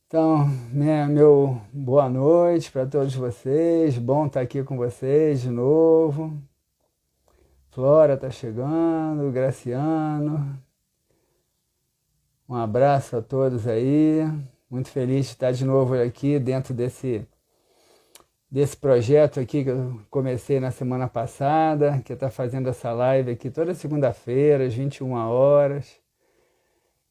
Então, meu boa noite para todos vocês. Bom estar aqui com vocês de novo. Flora está chegando, Graciano. Um abraço a todos aí. Muito feliz de estar de novo aqui dentro desse projeto aqui que eu comecei na semana passada, que está fazendo essa live aqui toda segunda-feira, às 21 horas.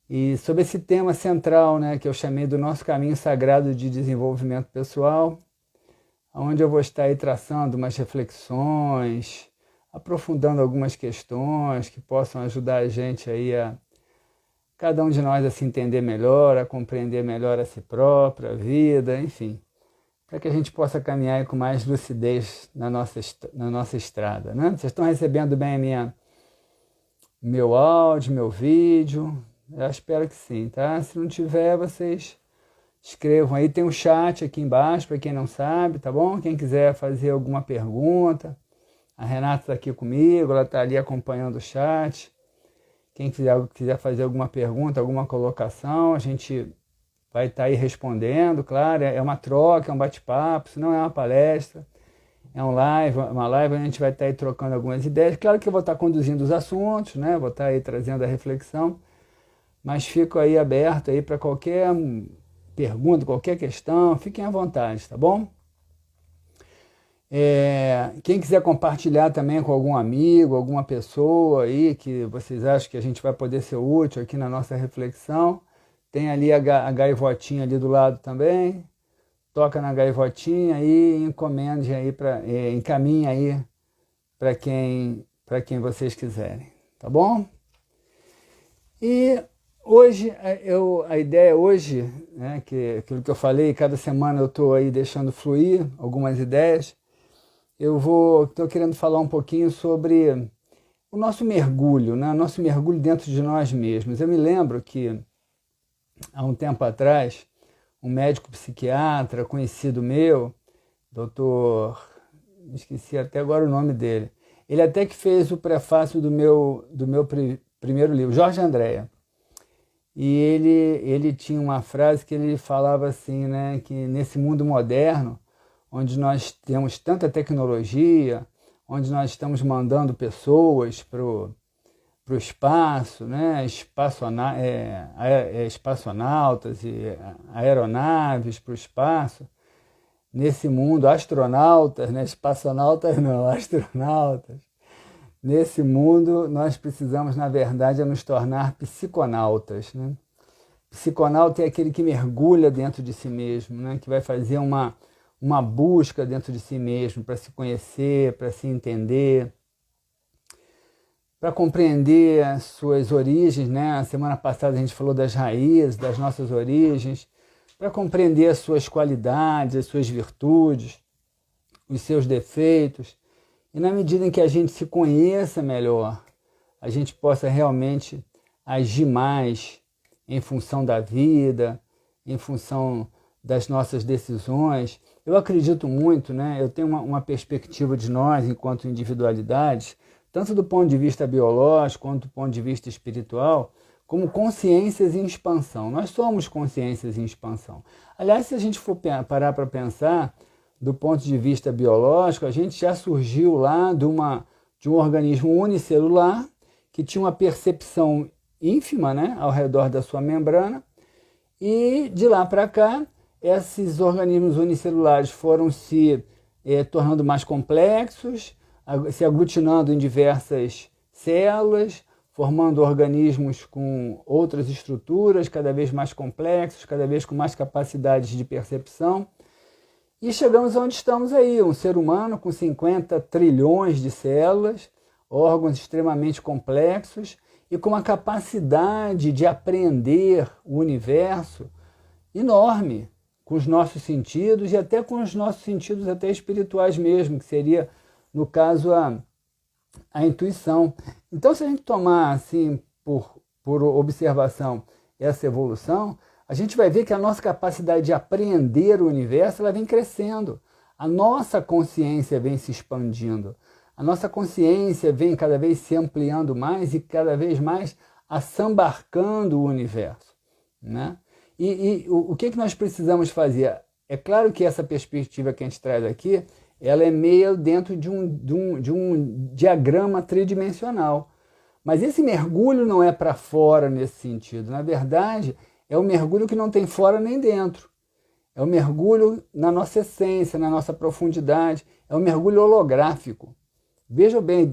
E sobre esse tema central, né, que eu chamei do nosso caminho sagrado de desenvolvimento pessoal, onde eu vou estar aí traçando umas reflexões, aprofundando algumas questões que possam ajudar a gente aí cada um de nós a se entender melhor, a compreender melhor a si próprio, a vida, enfim, para que a gente possa caminhar aí com mais lucidez na nossa estrada, né? Vocês estão recebendo bem meu áudio, meu vídeo? Eu espero que sim, tá? Se não tiver, vocês escrevam aí. Tem um chat aqui embaixo, para quem não sabe, tá bom? Quem quiser fazer alguma pergunta. A Renata está aqui comigo, ela está ali acompanhando o chat. Quem quiser fazer alguma pergunta, alguma colocação, a gente vai estar aí respondendo, claro. É uma troca, é um bate-papo, isso não é uma palestra. É uma live onde a gente vai estar aí trocando algumas ideias. Claro que eu vou estar conduzindo os assuntos, né? Vou estar aí trazendo a reflexão. Mas fico aí aberto aí para qualquer pergunta, qualquer questão, fiquem à vontade, tá bom? Quem quiser compartilhar também com algum amigo, alguma pessoa aí que vocês acham que a gente vai poder ser útil aqui na nossa reflexão, tem ali a gaivotinha ali do lado também, toca na gaivotinha e encomende aí encaminhe aí para quem vocês quiserem, tá bom? E hoje, a ideia hoje, né, que aquilo que eu falei, cada semana eu estou aí deixando fluir algumas ideias, estou querendo falar um pouquinho sobre o nosso mergulho, né, nosso mergulho dentro de nós mesmos. Eu me lembro que, há um tempo atrás, um médico psiquiatra conhecido meu, esqueci até agora o nome dele, ele até que fez o prefácio do meu primeiro livro, Jorge Andréa. E ele tinha uma frase que ele falava assim, né, que nesse mundo moderno, onde nós temos tanta tecnologia, onde nós estamos mandando pessoas para o espaço, né, espaçonautas e aeronaves para o espaço, nesse mundo, astronautas, né, espaçonautas não, astronautas. Nesse mundo, nós precisamos, na verdade, nos tornar psiconautas, né? Psiconauta é aquele que mergulha dentro de si mesmo, né? Que vai fazer uma busca dentro de si mesmo, para se conhecer, para se entender, para compreender as suas origens, né? A semana passada a gente falou das raízes, das nossas origens, para compreender as suas qualidades, as suas virtudes, os seus defeitos. E na medida em que a gente se conheça melhor, a gente possa realmente agir mais em função da vida, em função das nossas decisões. Eu acredito muito, né? Eu tenho uma perspectiva de nós, enquanto individualidades, tanto do ponto de vista biológico quanto do ponto de vista espiritual, como consciências em expansão. Nós somos consciências em expansão. Aliás, se a gente for parar para pensar, do ponto de vista biológico, a gente já surgiu lá de um organismo unicelular que tinha uma percepção ínfima, né, ao redor da sua membrana, e de lá para cá, esses organismos unicelulares foram se tornando mais complexos, se aglutinando em diversas células, formando organismos com outras estruturas, cada vez mais complexos, cada vez com mais capacidades de percepção. E chegamos onde estamos aí, um ser humano com 50 trilhões de células, órgãos extremamente complexos e com uma capacidade de apreender o universo enorme, com os nossos sentidos e até com os nossos sentidos até espirituais mesmo, que seria, no caso, a intuição. Então, se a gente tomar assim por observação essa evolução, a gente vai ver que a nossa capacidade de apreender o universo ela vem crescendo. A nossa consciência vem se expandindo. A nossa consciência vem cada vez se ampliando mais e cada vez mais assambarcando o universo, né? O que nós precisamos fazer? É claro que essa perspectiva que a gente traz aqui, ela é meio dentro de um diagrama tridimensional. Mas esse mergulho não é para fora nesse sentido. Na verdade, é um mergulho que não tem fora nem dentro. É um mergulho na nossa essência, na nossa profundidade. É um mergulho holográfico. Vejam bem,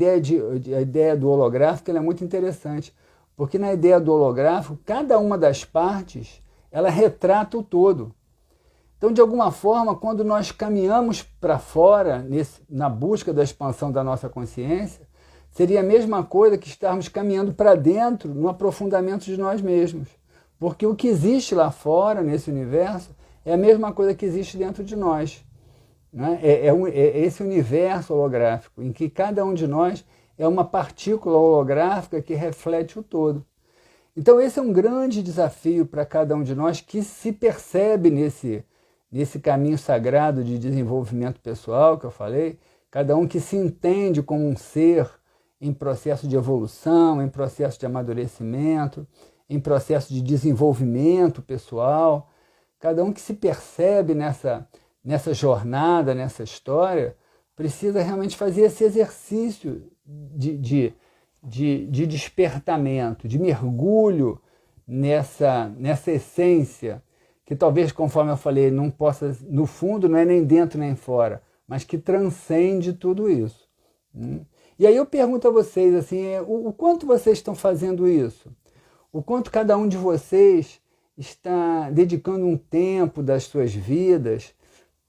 a ideia do holográfico ela é muito interessante, porque na ideia do holográfico, cada uma das partes ela retrata o todo. Então, de alguma forma, quando nós caminhamos para fora, na busca da expansão da nossa consciência, seria a mesma coisa que estarmos caminhando para dentro no aprofundamento de nós mesmos. Porque o que existe lá fora, nesse universo, é a mesma coisa que existe dentro de nós. Né? É esse universo holográfico, em que cada um de nós é uma partícula holográfica que reflete o todo. Então esse é um grande desafio para cada um de nós que se percebe nesse caminho sagrado de desenvolvimento pessoal que eu falei, cada um que se entende como um ser em processo de evolução, em processo de amadurecimento, em processo de desenvolvimento pessoal, cada um que se percebe nessa jornada, nessa história, precisa realmente fazer esse exercício de despertamento, de mergulho nessa essência, que talvez, conforme eu falei, não possa, no fundo, não é nem dentro nem fora, mas que transcende tudo isso. E aí eu pergunto a vocês, assim, o quanto vocês estão fazendo isso? O quanto cada um de vocês está dedicando um tempo das suas vidas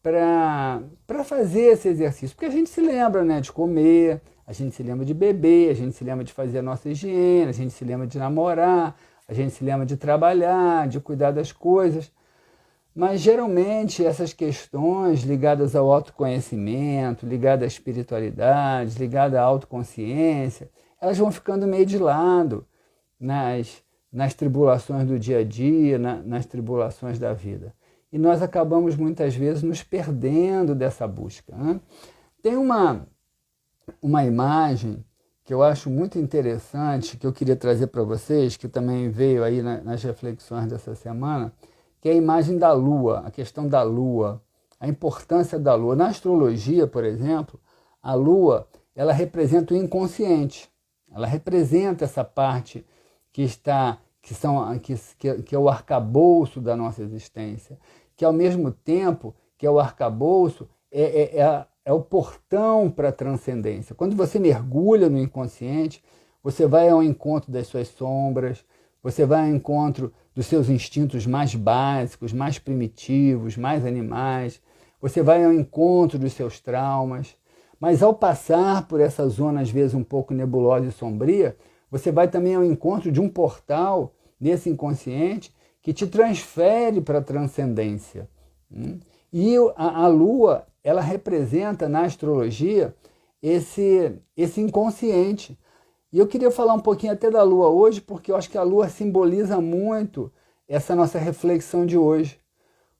para fazer esse exercício? Porque a gente se lembra, né, de comer, a gente se lembra de beber, a gente se lembra de fazer a nossa higiene, a gente se lembra de namorar, a gente se lembra de trabalhar, de cuidar das coisas. Mas geralmente essas questões ligadas ao autoconhecimento, ligadas à espiritualidade, ligadas à autoconsciência, elas vão ficando meio de lado nas tribulações do dia a dia, nas tribulações da vida. E nós acabamos muitas vezes nos perdendo dessa busca. Né? Tem uma imagem que eu acho muito interessante, que eu queria trazer para vocês, que também veio aí nas reflexões dessa semana, que é a imagem da Lua, a questão da Lua, a importância da Lua. Na astrologia, por exemplo, a Lua ela representa o inconsciente, ela representa essa parte que é o arcabouço da nossa existência, que ao mesmo tempo que é o arcabouço, é o portão para a transcendência. Quando você mergulha no inconsciente, você vai ao encontro das suas sombras, você vai ao encontro dos seus instintos mais básicos, mais primitivos, mais animais, você vai ao encontro dos seus traumas, mas ao passar por essa zona, às vezes um pouco nebulosa e sombria, você vai também ao encontro de um portal nesse inconsciente que te transfere para a transcendência. E a Lua, ela representa na astrologia esse inconsciente. E eu queria falar um pouquinho até da Lua hoje, porque eu acho que a Lua simboliza muito essa nossa reflexão de hoje.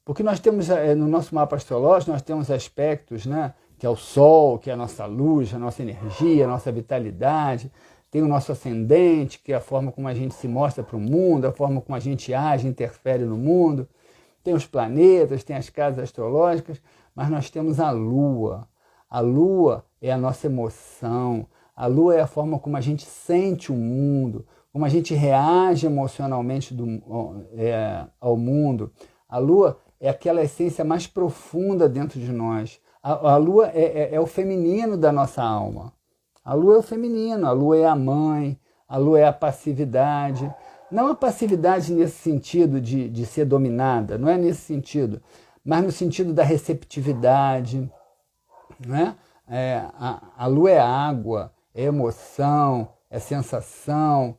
Porque nós temos, no nosso mapa astrológico, nós temos aspectos, né, que é o Sol, que é a nossa luz, a nossa energia, a nossa vitalidade. Tem o nosso ascendente, que é a forma como a gente se mostra para o mundo, a forma como a gente age, interfere no mundo. Tem os planetas, tem as casas astrológicas, mas nós temos a Lua. A Lua é a nossa emoção. A Lua é a forma como a gente sente o mundo, como a gente reage emocionalmente ao mundo. A Lua é aquela essência mais profunda dentro de nós. A Lua é o feminino da nossa alma. A Lua é o feminino, a Lua é a mãe, a Lua é a passividade. Não a passividade nesse sentido de ser dominada, não é nesse sentido, mas no sentido da receptividade. Né? A Lua é água, é emoção, é sensação.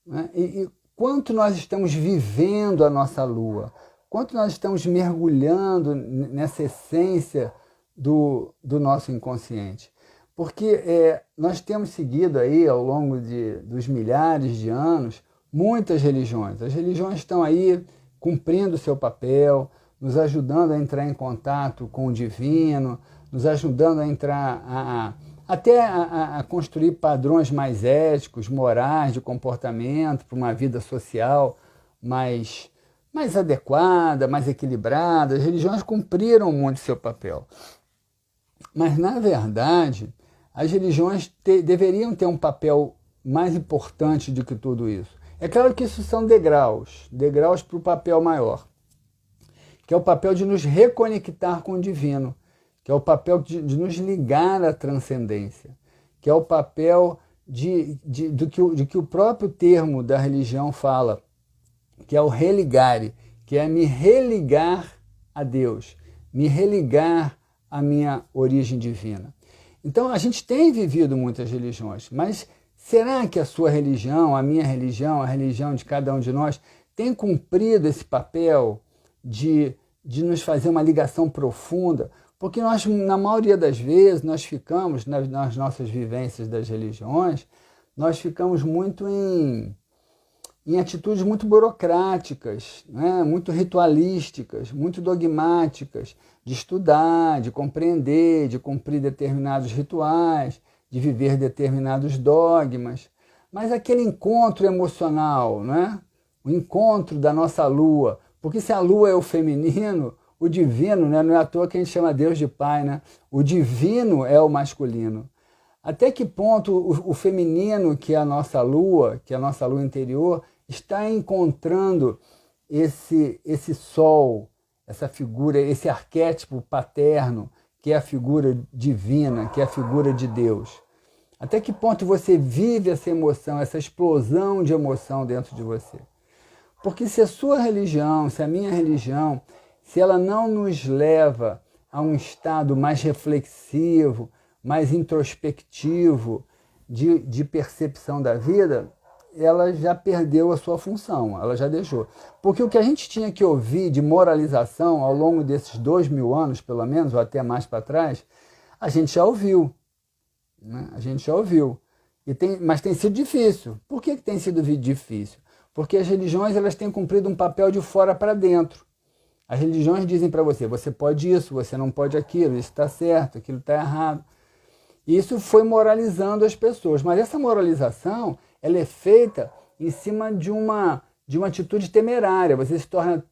Né? E quanto nós estamos vivendo a nossa Lua, quanto nós estamos mergulhando nessa essência do nosso inconsciente. Porque nós temos seguido aí, ao longo dos milhares de anos, muitas religiões. As religiões estão aí cumprindo o seu papel, nos ajudando a entrar em contato com o divino, nos ajudando a entrar até a construir padrões mais éticos, morais, de comportamento, para uma vida social mais mais adequada, mais equilibrada. As religiões cumpriram muito seu papel. Mas, na verdade, as religiões deveriam ter um papel mais importante do que tudo isso. É claro que isso são degraus para o papel maior, que é o papel de nos reconectar com o divino, que é o papel de nos ligar à transcendência, que é o papel de que o próprio termo da religião fala, que é o religare, que é me religar a Deus, me religar à minha origem divina. Então, a gente tem vivido muitas religiões, mas será que a sua religião, a minha religião, a religião de cada um de nós, tem cumprido esse papel de nos fazer uma ligação profunda? Porque nós, na maioria das vezes, nós ficamos, nas nossas vivências das religiões, nós ficamos muito em atitudes muito burocráticas, né? Muito ritualísticas, muito dogmáticas, de estudar, de compreender, de cumprir determinados rituais, de viver determinados dogmas. Mas aquele encontro emocional, né? O encontro da nossa lua, porque se a lua é o feminino, o divino, né? Não é à toa que a gente chama Deus de Pai, né? O divino é o masculino. Até que ponto o feminino, que é a nossa lua interior, está encontrando esse sol, essa figura, esse arquétipo paterno, que é a figura divina, que é a figura de Deus? Até que ponto você vive essa emoção, essa explosão de emoção dentro de você? Porque se a sua religião, se a minha religião, se ela não nos leva a um estado mais reflexivo, mais introspectivo de percepção da vida, ela já perdeu a sua função, ela já deixou. Porque o que a gente tinha que ouvir de moralização ao longo desses 2000 anos, pelo menos, ou até mais para trás, a gente já ouviu. Né? A gente já ouviu. Mas tem sido difícil. Por que tem sido difícil? Porque as religiões elas têm cumprido um papel de fora para dentro. As religiões dizem para você, você pode isso, você não pode aquilo, isso está certo, aquilo está errado. E isso foi moralizando as pessoas. Mas essa moralização ela é feita em cima de uma atitude temerária. Você se torna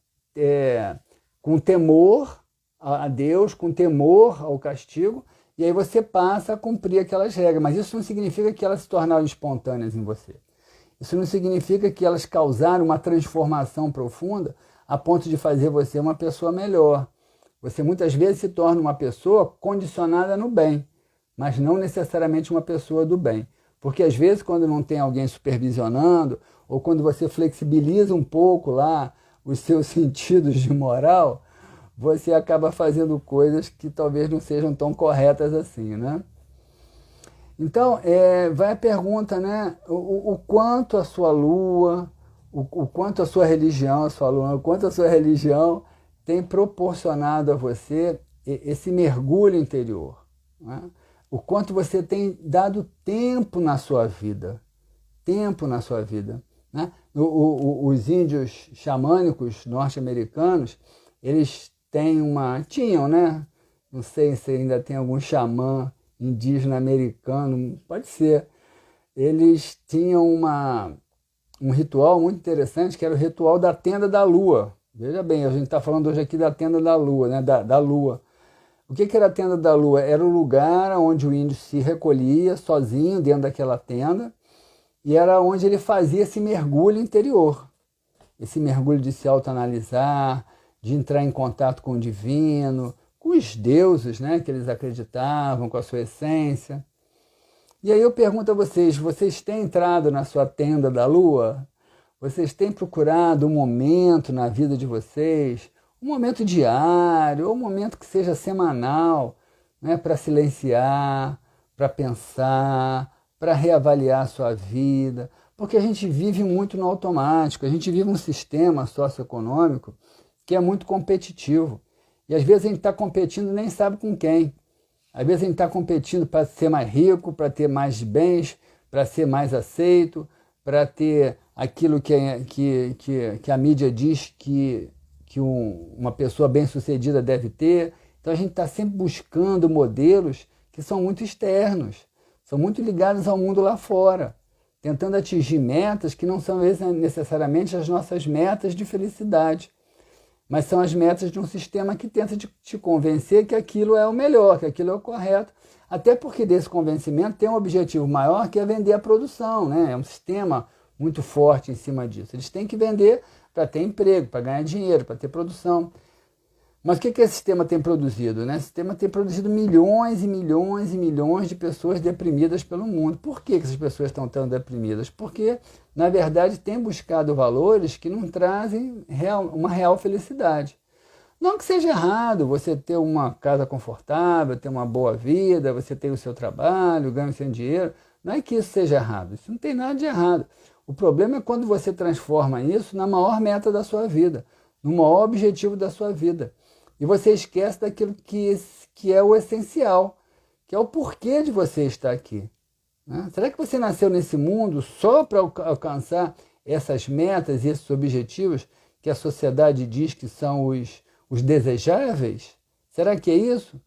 com temor a Deus, com temor ao castigo, e aí você passa a cumprir aquelas regras. Mas isso não significa que elas se tornaram espontâneas em você. Isso não significa que elas causaram uma transformação profunda a ponto de fazer você uma pessoa melhor. Você muitas vezes se torna uma pessoa condicionada no bem, mas não necessariamente uma pessoa do bem. Porque às vezes quando não tem alguém supervisionando, ou quando você flexibiliza um pouco lá os seus sentidos de moral, você acaba fazendo coisas que talvez não sejam tão corretas assim, né? Então, vai a pergunta, né? O quanto a sua lua, o quanto a sua religião, o quanto a sua religião tem proporcionado a você esse mergulho interior, né? O quanto você tem dado tempo na sua vida, né? Os índios xamânicos norte-americanos, eles tinham, né? Não sei se ainda tem algum xamã indígena americano, pode ser. Eles tinham um ritual muito interessante, que era o ritual da tenda da lua. Veja bem, a gente está falando hoje aqui da tenda da lua, né? Da lua. O que era a tenda da lua? Era o lugar onde o índio se recolhia sozinho dentro daquela tenda, e era onde ele fazia esse mergulho interior, esse mergulho de se autoanalisar, de entrar em contato com o divino, com os deuses, né, que eles acreditavam, com a sua essência. E aí eu pergunto a vocês têm entrado na sua tenda da lua? Vocês têm procurado um momento na vida de vocês, um momento diário, ou um momento que seja semanal, né, para silenciar, para pensar, para reavaliar a sua vida? Porque a gente vive muito no automático, a gente vive um sistema socioeconômico que é muito competitivo. E às vezes a gente está competindo e nem sabe com quem. Às vezes a gente está competindo para ser mais rico, para ter mais bens, para ser mais aceito, para ter aquilo que a mídia diz que uma pessoa bem-sucedida deve ter. Então a gente está sempre buscando modelos que são muito externos, são muito ligados ao mundo lá fora. tentando atingir metas que não são necessariamente as nossas metas de felicidade, mas são as metas de um sistema que tenta te convencer que aquilo é o melhor, que aquilo é o correto, até porque desse convencimento tem um objetivo maior, que é vender a produção, né? É um sistema muito forte em cima disso. Eles têm que vender para ter emprego, para ganhar dinheiro, para ter produção. Mas o que esse sistema tem produzido, né? Esse sistema tem produzido milhões e milhões e milhões de pessoas deprimidas pelo mundo. Por que essas pessoas estão tão deprimidas? Porque, na verdade, tem buscado valores que não trazem uma real felicidade. Não que seja errado você ter uma casa confortável, ter uma boa vida, você ter o seu trabalho, ganha o seu dinheiro. Não é que isso seja errado, isso não tem nada de errado. O problema é quando você transforma isso na maior meta da sua vida, no maior objetivo da sua vida. E você esquece daquilo que é o essencial, que é o porquê de você estar aqui, né? Será que você nasceu nesse mundo só para alcançar essas metas e esses objetivos que a sociedade diz que são os desejáveis? Será que é isso?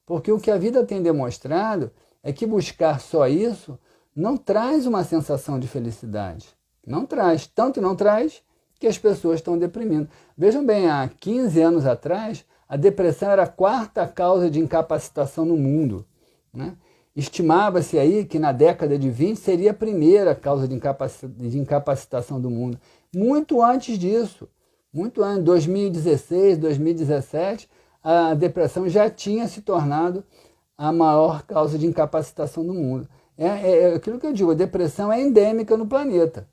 Porque o que a vida tem demonstrado é que buscar só isso não traz uma sensação de felicidade. Não traz. Tanto não traz que as pessoas estão deprimindo. Vejam bem, há 15 anos atrás, a depressão era a quarta causa de incapacitação no mundo, né? Estimava-se aí que na década de 20 seria a primeira causa de incapacitação do mundo. Muito antes disso, muito antes, 2016, 2017, a depressão já tinha se tornado a maior causa de incapacitação do mundo. É aquilo que eu digo, a depressão é endêmica no planeta,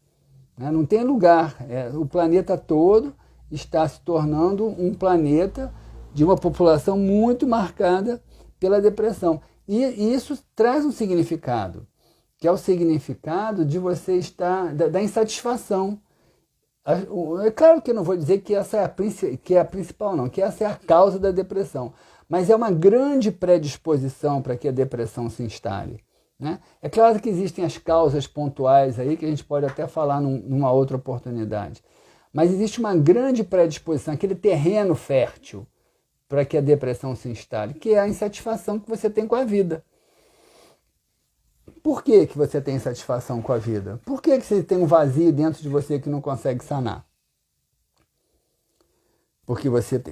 né? Não tem lugar, o planeta todo está se tornando um planeta de uma população muito marcada pela depressão. E isso traz um significado, que é o significado de você estar, da insatisfação. É claro que eu não vou dizer que essa é a principal, não, que essa é a causa da depressão, mas é uma grande predisposição para que a depressão se instale, né? É claro que existem as causas pontuais aí, que a gente pode até falar numa outra oportunidade, mas existe uma grande predisposição, aquele terreno fértil para que a depressão se instale, que é a insatisfação que você tem com a vida. Por que você tem insatisfação com a vida? Por que você tem um vazio dentro de você que não consegue sanar? Porque você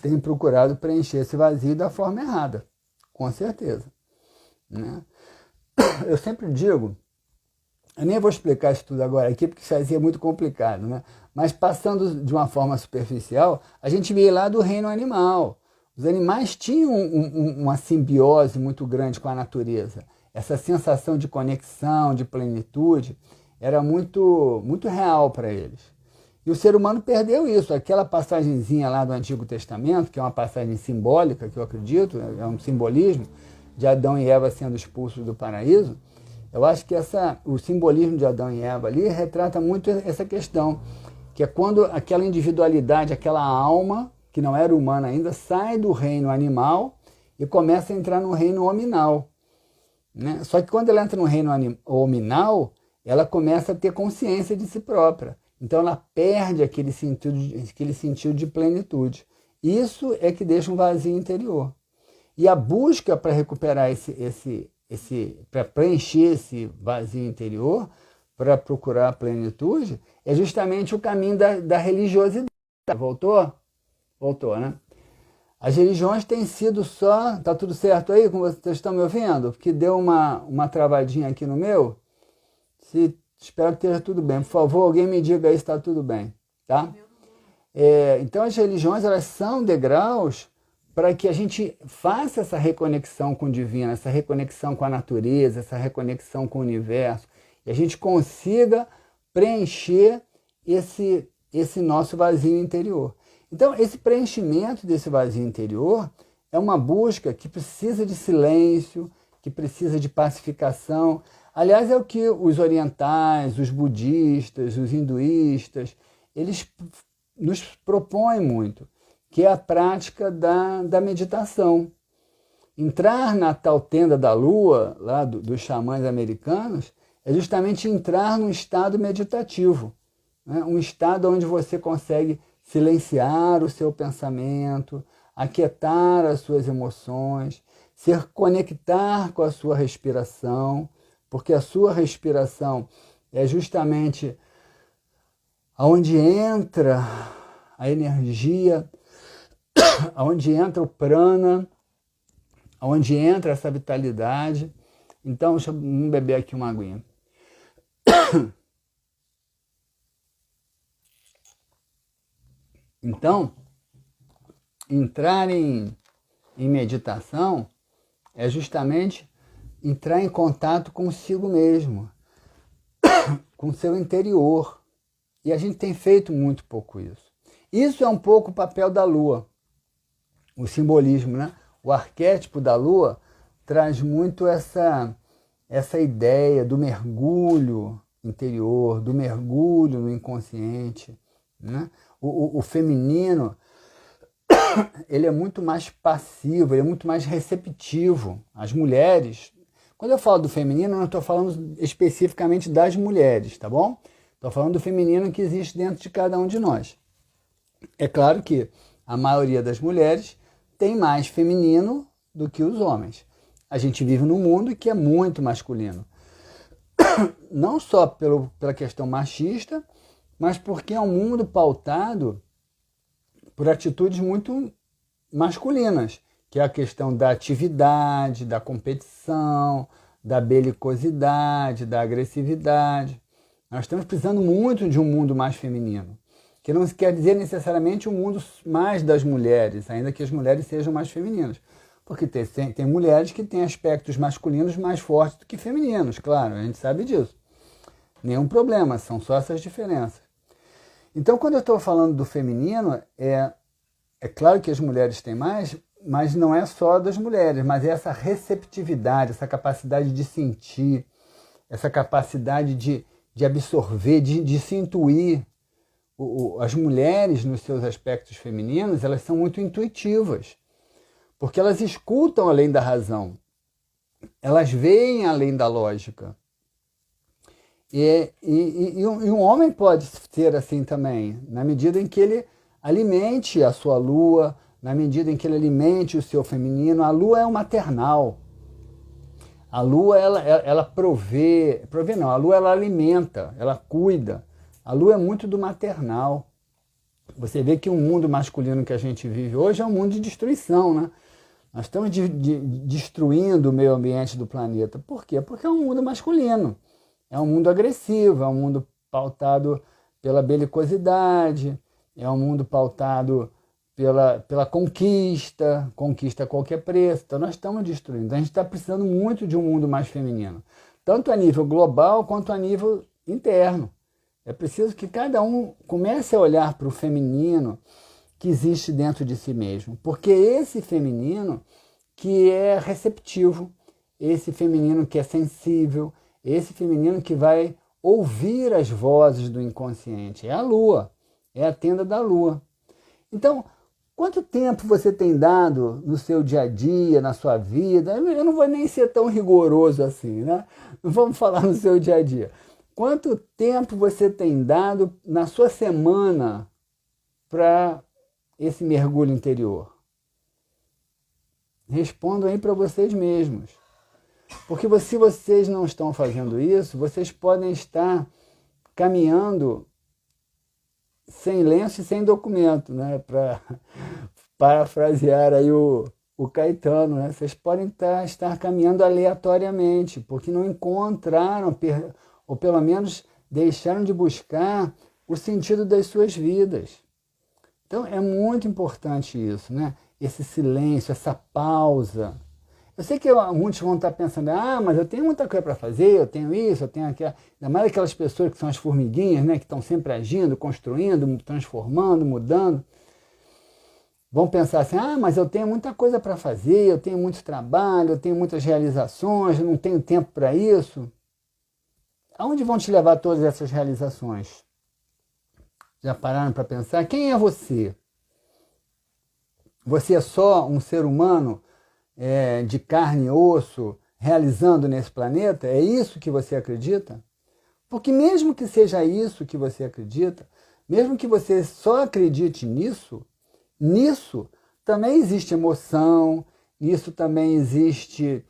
tem procurado preencher esse vazio da forma errada, com certeza, né? Eu sempre digo, eu nem vou explicar isso tudo agora aqui, porque isso é muito complicado, né? Mas passando de uma forma superficial, a gente veio lá do reino animal. Os animais tinham uma simbiose muito grande com a natureza. Essa sensação de conexão, de plenitude, era muito, muito real para eles. E o ser humano perdeu isso. Aquela passagenzinha lá do Antigo Testamento, que é uma passagem simbólica, que eu acredito, é um simbolismo, de Adão e Eva sendo expulsos do paraíso. Eu acho que o simbolismo de Adão e Eva ali retrata muito essa questão, que é quando aquela individualidade, aquela alma, que não era humana ainda, sai do reino animal e começa a entrar no reino hominal, né? Só que quando ela entra no reino hominal, ela começa a ter consciência de si própria. Então ela perde aquele sentido de plenitude. Isso é que deixa um vazio interior. E a busca para recuperar para preencher esse vazio interior, para procurar a plenitude, é justamente o caminho da religiosidade. Voltou? Voltou, né? As religiões têm sido só... Tá tudo certo aí? Como vocês estão me ouvindo? Porque deu uma travadinha aqui no meu. Espero que esteja tudo bem. Por favor, alguém me diga aí se está tudo bem, tá? Então as religiões, elas são degraus para que a gente faça essa reconexão com o divino, essa reconexão com a natureza, essa reconexão com o universo, e a gente consiga preencher esse nosso vazio interior. Então, esse preenchimento desse vazio interior é uma busca que precisa de silêncio, que precisa de pacificação. Aliás, é o que os orientais, os budistas, os hinduístas, eles nos propõem muito, que é a prática da meditação. Entrar na tal tenda da lua, lá dos xamãs americanos, é justamente entrar num estado meditativo, né? Um estado onde você consegue silenciar o seu pensamento, aquietar as suas emoções, se conectar com a sua respiração, porque a sua respiração é justamente aonde entra a energia, aonde entra o prana, aonde entra essa vitalidade. Então, vamos beber aqui uma aguinha. Então, entrar em meditação é justamente entrar em contato consigo mesmo, com o seu interior. E a gente tem feito muito pouco isso. Isso é um pouco o papel da Lua, o simbolismo, né? O arquétipo da Lua traz muito essa ideia do mergulho interior, do mergulho no inconsciente, né? O feminino, ele é muito mais passivo, ele é muito mais receptivo. As mulheres, quando eu falo do feminino, eu não estou falando especificamente das mulheres, tá bom? Estou falando do feminino que existe dentro de cada um de nós. É claro que a maioria das mulheres tem mais feminino do que os homens. A gente vive num mundo que é muito masculino. Não só pela questão machista, mas porque é um mundo pautado por atitudes muito masculinas, que é a questão da atividade, da competição, da belicosidade, da agressividade. Nós estamos precisando muito de um mundo mais feminino, que não quer dizer necessariamente um mundo mais das mulheres, ainda que as mulheres sejam mais femininas. Porque tem mulheres que têm aspectos masculinos mais fortes do que femininos, claro, a gente sabe disso. Nenhum problema, são só essas diferenças. Então, quando eu estou falando do feminino, é claro que as mulheres têm mais, mas não é só das mulheres, mas é essa receptividade, essa capacidade de sentir, essa capacidade de absorver, de se intuir. As mulheres, nos seus aspectos femininos, elas são muito intuitivas, porque elas escutam além da razão, elas veem além da lógica. E um homem pode ser assim também, na medida em que ele alimente a sua lua, na medida em que ele alimente o seu feminino. A lua é o maternal. A lua, ela provê não, a lua ela alimenta, ela cuida. A lua é muito do maternal. Você vê que o mundo masculino que a gente vive hoje é um mundo de destruição, né? Nós estamos destruindo o meio ambiente do planeta. Por quê? Porque é um mundo masculino. É um mundo agressivo, é um mundo pautado pela belicosidade, é um mundo pautado pela conquista a qualquer preço. Então nós estamos destruindo. A gente está precisando muito de um mundo mais feminino, tanto a nível global quanto a nível interno. É preciso que cada um comece a olhar para o feminino que existe dentro de si mesmo, porque esse feminino que é receptivo, esse feminino que é sensível, esse feminino que vai ouvir as vozes do inconsciente. É a lua, é a tenda da lua. Então, quanto tempo você tem dado no seu dia a dia, na sua vida? Eu não vou nem ser tão rigoroso assim, né? Não vamos falar no seu dia a dia. Quanto tempo você tem dado na sua semana para esse mergulho interior? Respondam aí para vocês mesmos. Porque se vocês não estão fazendo isso, vocês podem estar caminhando sem lenço e sem documento, né? Para parafrasear aí o Caetano, né? Vocês podem estar caminhando aleatoriamente, porque não encontraram, ou pelo menos deixaram de buscar o sentido das suas vidas. Então é muito importante isso, né? Esse silêncio, essa pausa. Eu sei que muitos vão estar pensando, mas eu tenho muita coisa para fazer, eu tenho isso, eu tenho aquilo. Ainda mais aquelas pessoas que são as formiguinhas, né, que estão sempre agindo, construindo, transformando, mudando. Vão pensar assim, mas eu tenho muita coisa para fazer, eu tenho muito trabalho, eu tenho muitas realizações, eu não tenho tempo para isso. Aonde vão te levar todas essas realizações? Já pararam para pensar? Quem é você? Você é só um ser humano de carne e osso realizando nesse planeta? É isso que você acredita? Porque mesmo que seja isso que você acredita, mesmo que você só acredite nisso também existe emoção, nisso também existe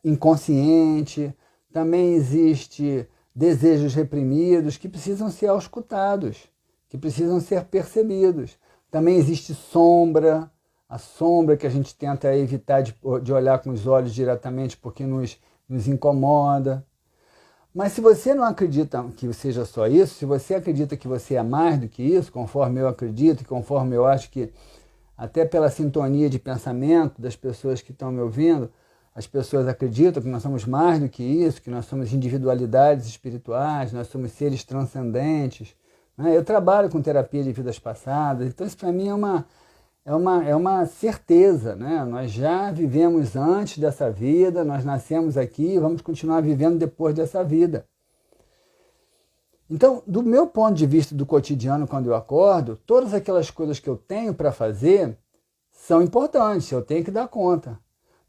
inconsciente, também existe desejos reprimidos que precisam ser auscultados, que precisam ser percebidos. Também existe sombra, a sombra que a gente tenta evitar de olhar com os olhos diretamente porque nos incomoda. Mas se você não acredita que seja só isso, se você acredita que você é mais do que isso, conforme eu acredito e conforme eu acho que, até pela sintonia de pensamento das pessoas que estão me ouvindo, as pessoas acreditam que nós somos mais do que isso, que nós somos individualidades espirituais, nós somos seres transcendentes. Né? Eu trabalho com terapia de vidas passadas, então isso para mim é uma certeza. Né? Nós já vivemos antes dessa vida, nós nascemos aqui e vamos continuar vivendo depois dessa vida. Então, do meu ponto de vista do cotidiano, quando eu acordo, todas aquelas coisas que eu tenho para fazer são importantes, eu tenho que dar conta.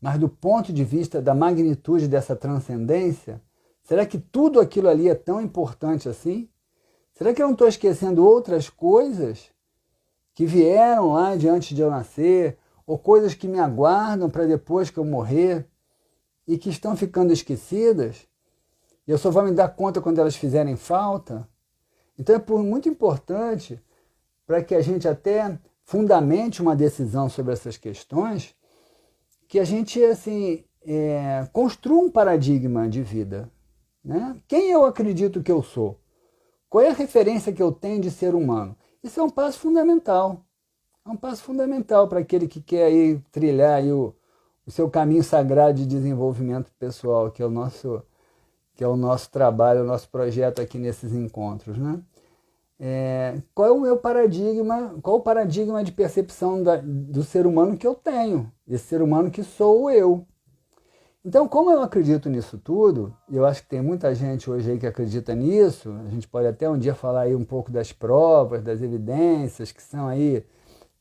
Mas do ponto de vista da magnitude dessa transcendência, será que tudo aquilo ali é tão importante assim? Será que eu não estou esquecendo outras coisas que vieram lá de antes de eu nascer, ou coisas que me aguardam para depois que eu morrer e que estão ficando esquecidas? E eu só vou me dar conta quando elas fizerem falta? Então é muito importante, para que a gente até fundamente uma decisão sobre essas questões, que a gente assim, construa um paradigma de vida. Né? Quem eu acredito que eu sou? Qual é a referência que eu tenho de ser humano? Isso é um passo fundamental. É um passo fundamental para aquele que quer aí trilhar aí o seu caminho sagrado de desenvolvimento pessoal, que é o nosso trabalho, o nosso projeto aqui nesses encontros. Né? Qual é o meu paradigma, qual o paradigma de percepção do ser humano que eu tenho, esse ser humano que sou eu? Então, como eu acredito nisso tudo, e eu acho que tem muita gente hoje aí que acredita nisso, a gente pode até um dia falar aí um pouco das provas, das evidências, que são aí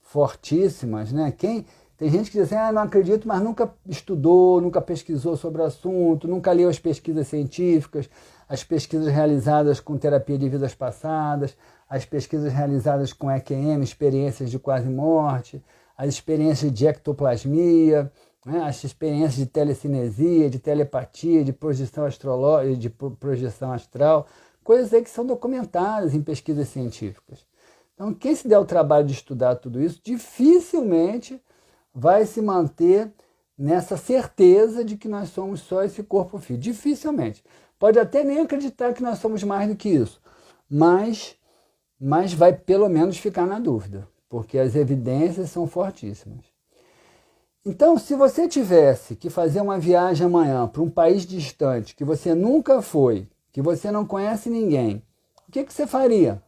fortíssimas, né? Tem gente que diz assim, não acredito, mas nunca estudou, nunca pesquisou sobre o assunto, nunca leu as pesquisas científicas, as pesquisas realizadas com terapia de vidas passadas, as pesquisas realizadas com EQM, experiências de quase morte, as experiências de ectoplasmia, né? As experiências de telecinesia, de telepatia, de projeção astrológica, de projeção astral, coisas aí que são documentadas em pesquisas científicas. Então, quem se der o trabalho de estudar tudo isso, dificilmente vai se manter nessa certeza de que nós somos só esse corpo físico. Dificilmente. Pode até nem acreditar que nós somos mais do que isso, mas vai pelo menos ficar na dúvida, porque as evidências são fortíssimas. Então, se você tivesse que fazer uma viagem amanhã para um país distante, que você nunca foi, que você não conhece ninguém, o que você faria?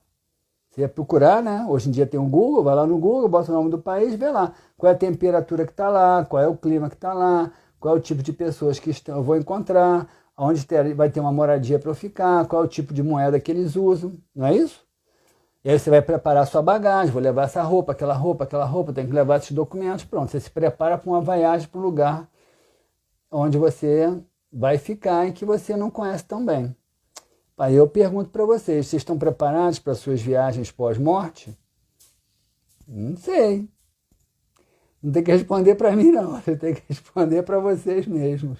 Você ia procurar, né? Hoje em dia tem um Google, vai lá no Google, bota o nome do país, vê lá qual é a temperatura que está lá, qual é o clima que está lá, qual é o tipo de pessoas que eu vou encontrar, onde vai ter uma moradia para eu ficar, qual é o tipo de moeda que eles usam, não é isso? E aí você vai preparar a sua bagagem, vou levar essa roupa, aquela roupa, tem que levar esses documentos, pronto. Você se prepara para uma viagem para um lugar onde você vai ficar e que você não conhece tão bem. Aí eu pergunto para vocês estão preparados para suas viagens pós-morte? Não sei. Não tem que responder para mim, não. Você tem que responder para vocês mesmos.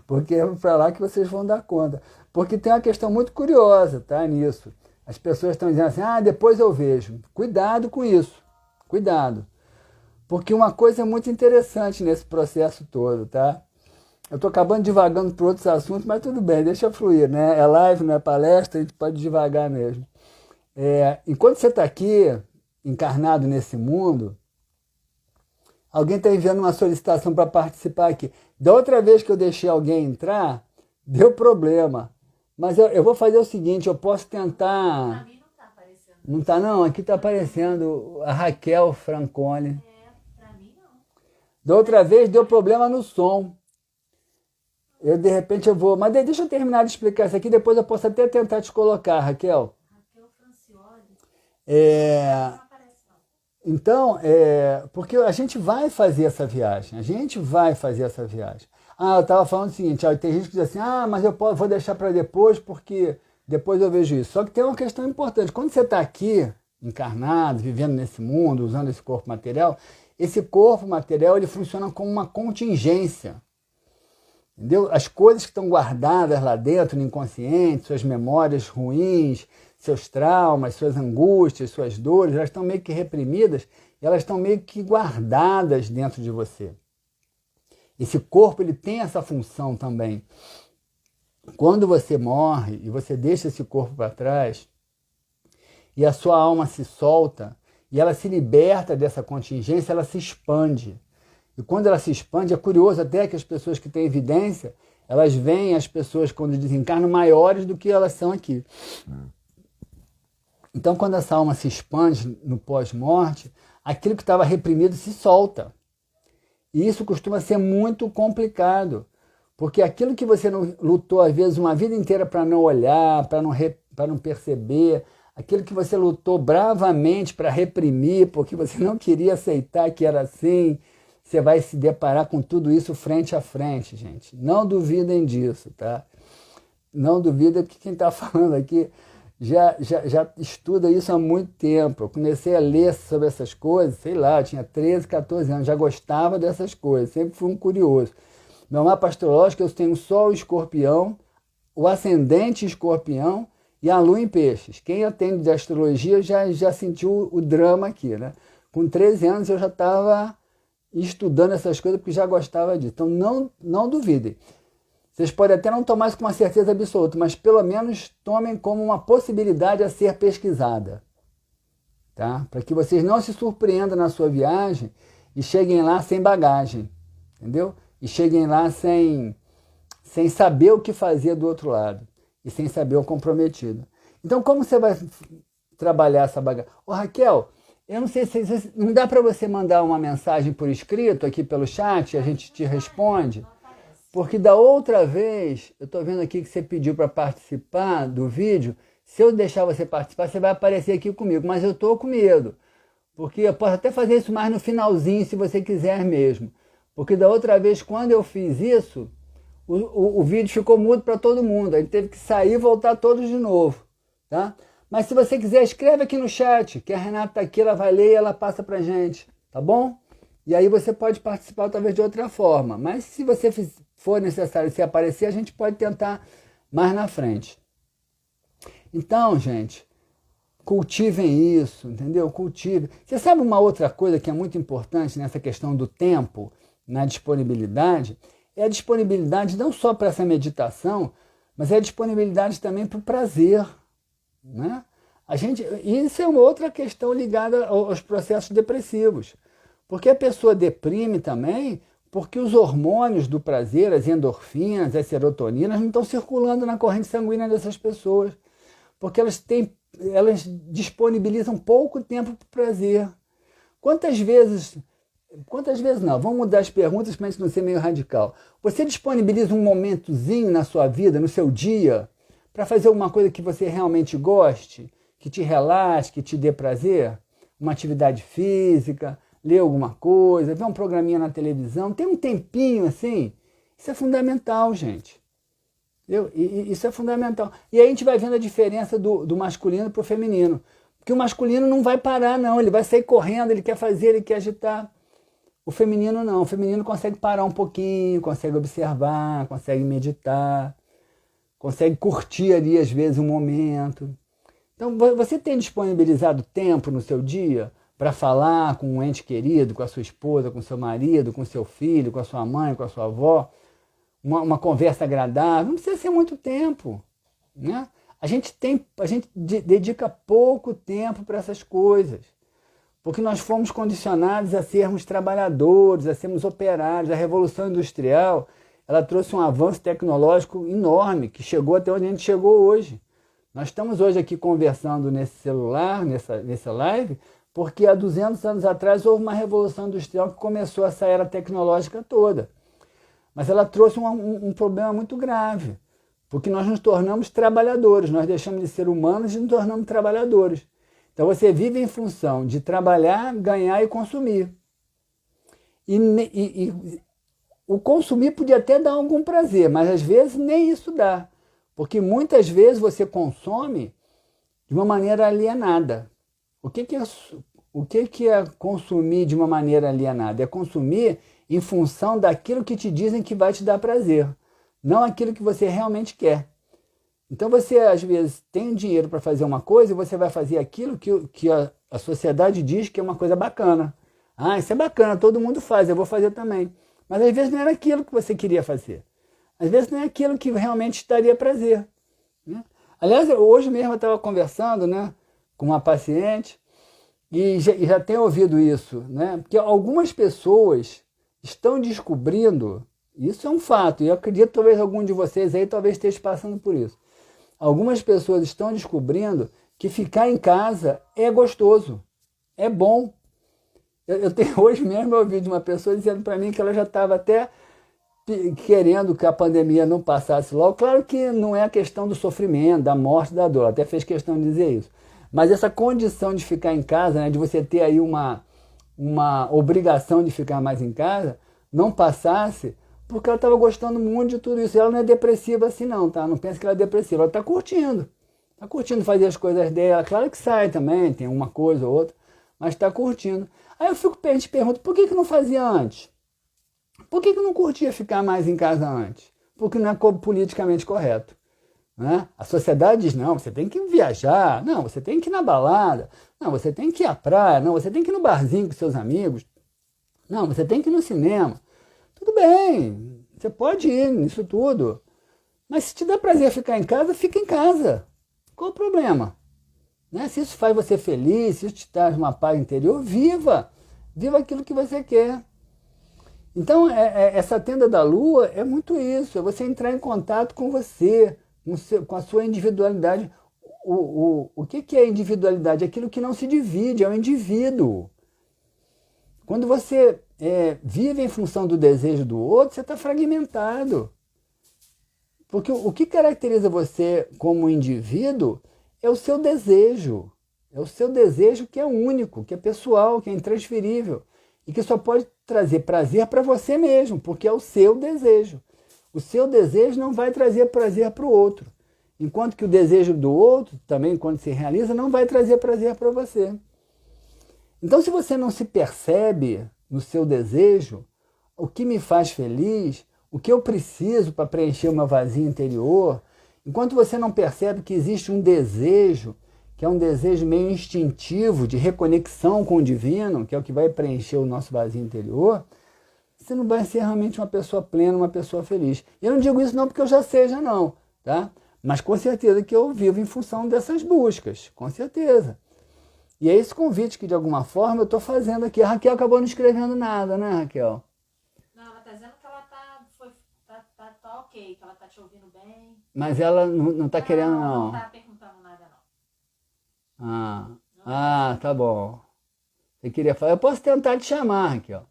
Porque é para lá que vocês vão dar conta. Porque tem uma questão muito curiosa, tá, nisso. As pessoas estão dizendo assim, depois eu vejo. Cuidado com isso. Cuidado. Porque uma coisa muito interessante nesse processo todo, tá? Eu estou acabando divagando para outros assuntos, mas tudo bem, deixa fluir, né? É live, não é palestra, a gente pode devagar mesmo. Enquanto você está aqui, encarnado nesse mundo, alguém está enviando uma solicitação para participar aqui. Da outra vez que eu deixei alguém entrar, deu problema. Mas eu vou fazer o seguinte, eu posso tentar... Para mim não está aparecendo. Não está não? Aqui está aparecendo a Raquel Francone. Para mim não. Da outra vez deu problema no som. De repente eu vou... Mas deixa eu terminar de explicar isso aqui, depois eu posso até tentar te colocar, Raquel. Raquel Francioli. Não aparece não. Então, porque a gente vai fazer essa viagem. Eu estava falando o seguinte, tem gente que diz assim, mas eu vou deixar para depois, porque depois eu vejo isso. Só que tem uma questão importante. Quando você está aqui, encarnado, vivendo nesse mundo, usando esse corpo material, esse corpo material ele funciona como uma contingência. Entendeu? As coisas que estão guardadas lá dentro, no inconsciente, suas memórias ruins, seus traumas, suas angústias, suas dores, elas estão meio que reprimidas, elas estão meio que guardadas dentro de você. Esse corpo ele tem essa função também. Quando você morre e você deixa esse corpo para trás, e a sua alma se solta, e ela se liberta dessa contingência, ela se expande. E quando ela se expande, é curioso até que as pessoas que têm evidência, elas veem as pessoas quando desencarnam maiores do que elas são aqui. Então, quando essa alma se expande no pós-morte, aquilo que estava reprimido se solta. E isso costuma ser muito complicado, porque aquilo que você não lutou, às vezes, uma vida inteira para não olhar, para não perceber, aquilo que você lutou bravamente para reprimir, porque você não queria aceitar que era assim, você vai se deparar com tudo isso frente a frente, gente. Não duvidem disso, tá? Não duvidem, porque quem está falando aqui já estuda isso há muito tempo. Eu comecei a ler sobre essas coisas, sei lá, eu tinha 13, 14 anos, já gostava dessas coisas, sempre fui um curioso. Meu mapa astrológico, eu tenho o Sol em Escorpião, o Ascendente em Escorpião e a Lua em Peixes. Quem atende de astrologia já sentiu o drama aqui, né? Com 13 anos eu já estava estudando essas coisas porque já gostava disso. Então não duvidem. Vocês podem até não tomar isso com uma certeza absoluta, mas pelo menos tomem como uma possibilidade a ser pesquisada. Tá? Para que vocês não se surpreendam na sua viagem e cheguem lá sem bagagem. Entendeu? E cheguem lá sem saber o que fazer do outro lado. E sem saber o comprometido. Então, como você vai trabalhar essa bagagem? Ô, Raquel, eu não sei se não dá para você mandar uma mensagem por escrito aqui pelo chat e a gente te responde? Porque da outra vez, eu estou vendo aqui que você pediu para participar do vídeo. Se eu deixar você participar, você vai aparecer aqui comigo. Mas eu estou com medo. Porque eu posso até fazer isso mais no finalzinho, se você quiser mesmo. Porque da outra vez, quando eu fiz isso, o vídeo ficou mudo para todo mundo. A gente teve que sair e voltar todos de novo. Tá? Mas se você quiser, escreve aqui no chat, que a Renata está aqui, ela vai ler e ela passa para a gente. Tá bom? E aí você pode participar talvez de outra forma. Mas se você for necessário se aparecer, a gente pode tentar mais na frente. Então, gente, cultivem isso, entendeu? Cultivem. Você sabe uma outra coisa que é muito importante nessa questão do tempo, na disponibilidade? É a disponibilidade não só para essa meditação, mas é a disponibilidade também para o prazer. Né? Isso é uma outra questão ligada aos processos depressivos. Porque a pessoa deprime também porque os hormônios do prazer, as endorfinas, as serotoninas, não estão circulando na corrente sanguínea dessas pessoas. Porque elas disponibilizam pouco tempo para o prazer. Quantas vezes não? Vamos mudar as perguntas para a gente não ser meio radical. Você disponibiliza um momentozinho na sua vida, no seu dia, para fazer alguma coisa que você realmente goste, que te relaxe, que te dê prazer? Uma atividade física, ler alguma coisa, ver um programinha na televisão, tem um tempinho assim. Isso é fundamental, gente. Isso é fundamental. E aí a gente vai vendo a diferença do masculino para o feminino. Porque o masculino não vai parar, não. Ele vai sair correndo, ele quer fazer, ele quer agitar. O feminino não. O feminino consegue parar um pouquinho, consegue observar, consegue meditar, consegue curtir ali, às vezes, um momento. Então, você tem disponibilizado tempo no seu dia para falar com um ente querido, com a sua esposa, com o seu marido, com o seu filho, com a sua mãe, com a sua avó? Uma conversa agradável, não precisa ser muito tempo. Né? A gente dedica pouco tempo para essas coisas. Porque nós fomos condicionados a sermos trabalhadores, a sermos operários. A Revolução Industrial, ela trouxe um avanço tecnológico enorme, que chegou até onde a gente chegou hoje. Nós estamos hoje aqui conversando nesse celular, nessa live, porque há 200 anos atrás houve uma Revolução Industrial que começou essa era tecnológica toda. Mas ela trouxe um problema muito grave, porque nós nos tornamos trabalhadores, nós deixamos de ser humanos e nos tornamos trabalhadores. Então você vive em função de trabalhar, ganhar e consumir. E o consumir podia até dar algum prazer, mas às vezes nem isso dá. Porque muitas vezes você consome de uma maneira alienada. O que é consumir de uma maneira alienada? É consumir em função daquilo que te dizem que vai te dar prazer. não aquilo que você realmente quer. Então você, às vezes, tem dinheiro para fazer uma coisa e você vai fazer aquilo que a sociedade diz que é uma coisa bacana. Ah, isso é bacana, todo mundo faz, eu vou fazer também. Mas às vezes não era aquilo que você queria fazer. Às vezes não é aquilo que realmente te daria prazer, né? Aliás, hoje mesmo eu estava conversando, né, com uma paciente e já tenho ouvido isso, né? Porque algumas pessoas estão descobrindo, isso é um fato, e eu acredito que talvez algum de vocês aí talvez esteja passando por isso. Algumas pessoas estão descobrindo que ficar em casa é gostoso, é bom. Eu tenho hoje mesmo ouvido de uma pessoa dizendo para mim que ela já estava até querendo que a pandemia não passasse logo. Claro que não é a questão do sofrimento, da morte, da dor, ela até fez questão de dizer isso. Mas essa condição de ficar em casa, né, de você ter aí uma obrigação de ficar mais em casa, não passasse, porque ela estava gostando muito de tudo isso. E ela não é depressiva assim não, tá? Não pensa que ela é depressiva, ela está curtindo. Está curtindo fazer as coisas dela. Claro que sai também, tem uma coisa ou outra, mas está curtindo. Aí eu te pergunto, por que não fazia antes? Por que não curtia ficar mais em casa antes? Porque não é politicamente correto, né? A sociedade diz, não, você tem que viajar, não, você tem que ir na balada, não, você tem que ir à praia, não, você tem que ir no barzinho com seus amigos, não, você tem que ir no cinema. Tudo bem, você pode ir nisso tudo, mas se te dá prazer ficar em casa, fica em casa. Qual o problema? Né? Se isso faz você feliz, se isso te traz uma paz interior, viva! Viva aquilo que você quer. Então, essa tenda da lua é muito isso, é você entrar em contato com você, com a sua individualidade. O que é individualidade? Aquilo que não se divide, é o indivíduo. Quando você vive em função do desejo do outro, você está fragmentado. Porque o que caracteriza você como indivíduo é o seu desejo. É o seu desejo que é único, que é pessoal, que é intransferível. E que só pode trazer prazer para você mesmo, porque é o seu desejo. O seu desejo não vai trazer prazer para o outro. Enquanto que o desejo do outro, também quando se realiza, não vai trazer prazer para você. Então, se você não se percebe no seu desejo, o que me faz feliz, o que eu preciso para preencher o meu vazio interior, enquanto você não percebe que existe um desejo, que é um desejo meio instintivo de reconexão com o divino, que é o que vai preencher o nosso vazio interior, você não vai ser realmente uma pessoa plena, uma pessoa feliz. Eu não digo isso não porque eu já seja não, tá? Mas com certeza que eu vivo em função dessas buscas, com certeza. E é esse convite que de alguma forma eu estou fazendo aqui. A Raquel acabou não escrevendo nada, né, Raquel? Não, ela tá dizendo que ela tá ok, que ela tá te ouvindo bem. Mas ela não está querendo não. Não tá perguntando nada não. Tá bom. Você queria falar? Eu posso tentar te chamar, Raquel.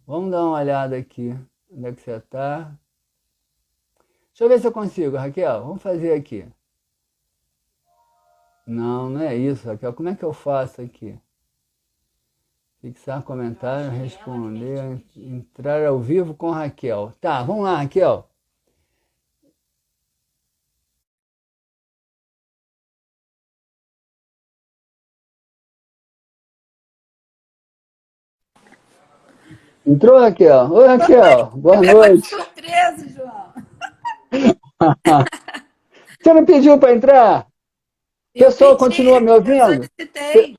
Vamos dar uma olhada aqui. Onde é que você está? Deixa eu ver se eu consigo, Raquel. Vamos fazer aqui. Não é isso, Raquel. Como é que eu faço aqui? Fixar comentário, responder, entrar ao vivo com Raquel. Tá, vamos lá, Raquel. Entrou, Raquel? Oi, Raquel. Boa noite. Surpresa, João. Você não pediu para entrar? O pessoal continua me Eu ouvindo? solicitei.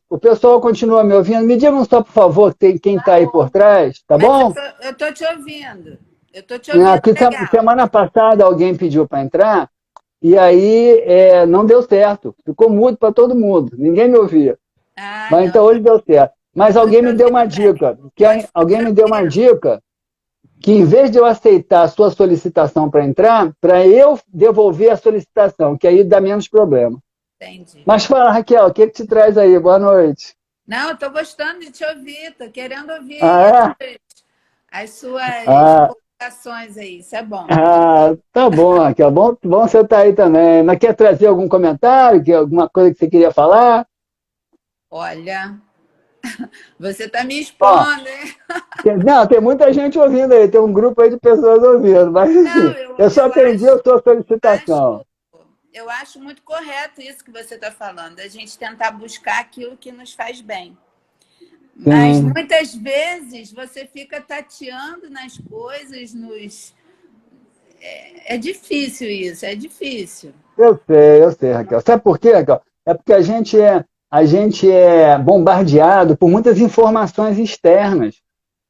O pessoal continua me ouvindo? Me digam só, por favor, quem está aí por trás, tá bom? Eu tô te ouvindo. Eu tô te ouvindo Aqui, legal. semana passada alguém pediu para entrar e aí não deu certo. Ficou mudo para todo mundo. Ninguém me ouvia. Mas Não. então hoje deu certo. Mas alguém me deu uma dica. Alguém me deu uma dica que em vez de eu aceitar a sua solicitação para entrar, para eu devolver a solicitação, que aí dá menos problema. Entendi. Mas fala, Raquel, o que te traz aí? Boa noite. Não, eu tô gostando de te ouvir, tô querendo ouvir as suas colocações aí, isso é bom. Tá bom, Raquel. Bom você estar aí também. Mas quer trazer algum comentário, alguma coisa que você queria falar? Olha, você tá me expondo, hein? Não, tem muita gente ouvindo aí, tem um grupo aí de pessoas ouvindo, mas Não, eu só atendi a sua solicitação. Eu acho muito correto isso que você está falando, a gente tentar buscar aquilo que nos faz bem. Mas Sim. muitas vezes você fica tateando nas coisas, é difícil isso, é difícil. Eu sei, Raquel. Sabe por quê, Raquel? É porque a gente é bombardeado por muitas informações externas,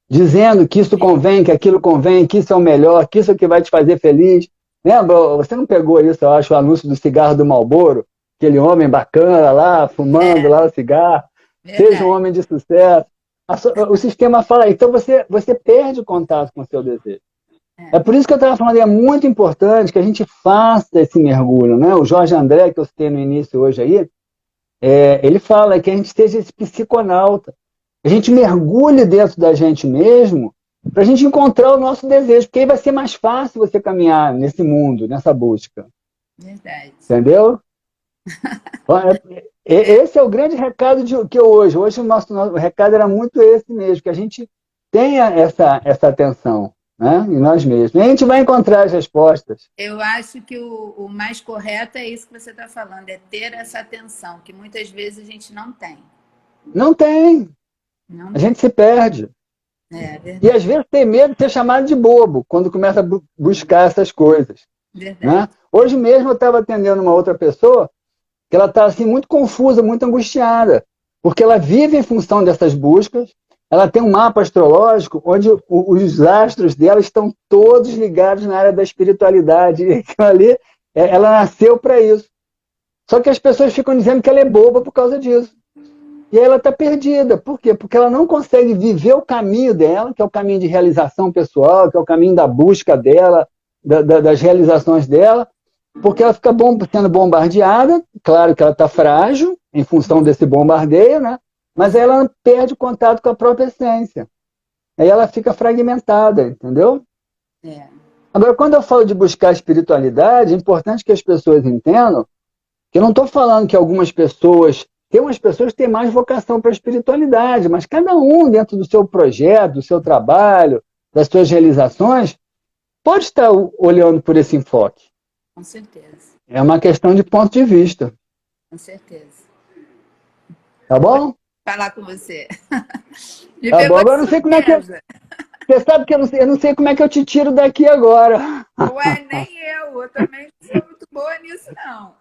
dizendo que isso convém, que aquilo convém, que isso é o melhor, que isso é o que vai te fazer feliz. Lembra? Você não pegou isso, eu acho, o anúncio do cigarro do Marlboro? Aquele homem bacana lá, fumando lá o cigarro. Seja um Verdade. homem de sucesso. O sistema fala, então você perde o contato com o seu desejo. É por isso que eu estava falando, é muito importante que a gente faça esse mergulho, né? O Jorge André, que eu citei no início hoje aí, ele fala que a gente seja esse psiconauta. A gente mergulhe dentro da gente mesmo para a gente encontrar o nosso desejo, porque aí vai ser mais fácil você caminhar nesse mundo, nessa busca. Verdade. Entendeu? Esse é o grande recado que hoje. Hoje o nosso recado era muito esse mesmo, que a gente tenha essa atenção, né, em nós mesmos. E a gente vai encontrar as respostas. Eu acho que o mais correto é isso que você está falando, é ter essa atenção, que muitas vezes a gente não tem. Não tem. Não A tem. gente se perde. Verdade. E às vezes tem medo de ser chamado de bobo, quando começa a buscar essas coisas. Verdade. Né? Hoje mesmo eu estava atendendo uma outra pessoa que ela está assim, muito confusa, muito angustiada, porque ela vive em função dessas buscas, ela tem um mapa astrológico onde os astros dela estão todos ligados na área da espiritualidade, e aquilo ali, ela nasceu para isso. Só que as pessoas ficam dizendo que ela é boba por causa disso. E aí ela está perdida. Por quê? Porque ela não consegue viver o caminho dela, que é o caminho de realização pessoal, que é o caminho da busca dela, das realizações dela, porque ela fica sendo bombardeada, claro que ela está frágil em função desse bombardeio, né? Mas aí ela perde o contato com a própria essência. Aí ela fica fragmentada, entendeu? É. Agora, quando eu falo de buscar espiritualidade, é importante que as pessoas entendam que eu não estou falando que algumas pessoas... Tem umas pessoas que têm mais vocação para a espiritualidade, mas cada um, dentro do seu projeto, do seu trabalho, das suas realizações, pode estar olhando por esse enfoque. Com certeza. É uma questão de ponto de vista. Com certeza. Tá bom? Falar com você. Tá bom. Agora eu não sei como é que... Você sabe que eu não sei como é que eu te tiro daqui agora. Ué, nem eu também não sou muito boa nisso, não.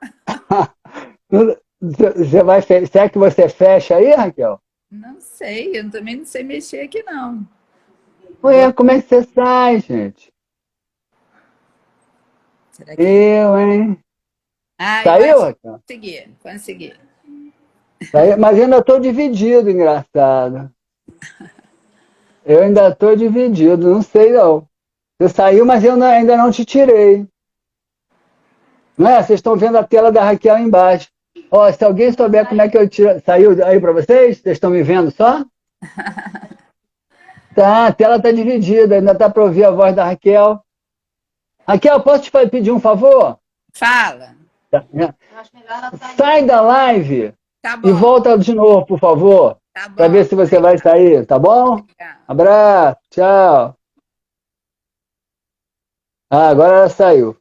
Será que você fecha aí, Raquel? Não sei, eu também não sei mexer aqui, não. Ué, como é que você sai, gente? Será que... Hein? Saiu, Raquel? Consegui. Saiu, mas eu ainda estou dividido, engraçado. Eu ainda estou dividido, não sei não. Você saiu, mas eu ainda não te tirei. Não é? Vocês estão vendo a tela da Raquel aí embaixo. Ó, se alguém souber como é que eu tiro... Saiu aí para vocês? Vocês estão me vendo só? Tá, a tela está dividida, ainda está para ouvir a voz da Raquel. Raquel, posso te pedir um favor? Fala. Sai da live Tá bom. e volta de novo, por favor. Tá bom. Para ver se você vai sair, tá bom? Abraço, tchau. Ah, agora ela saiu.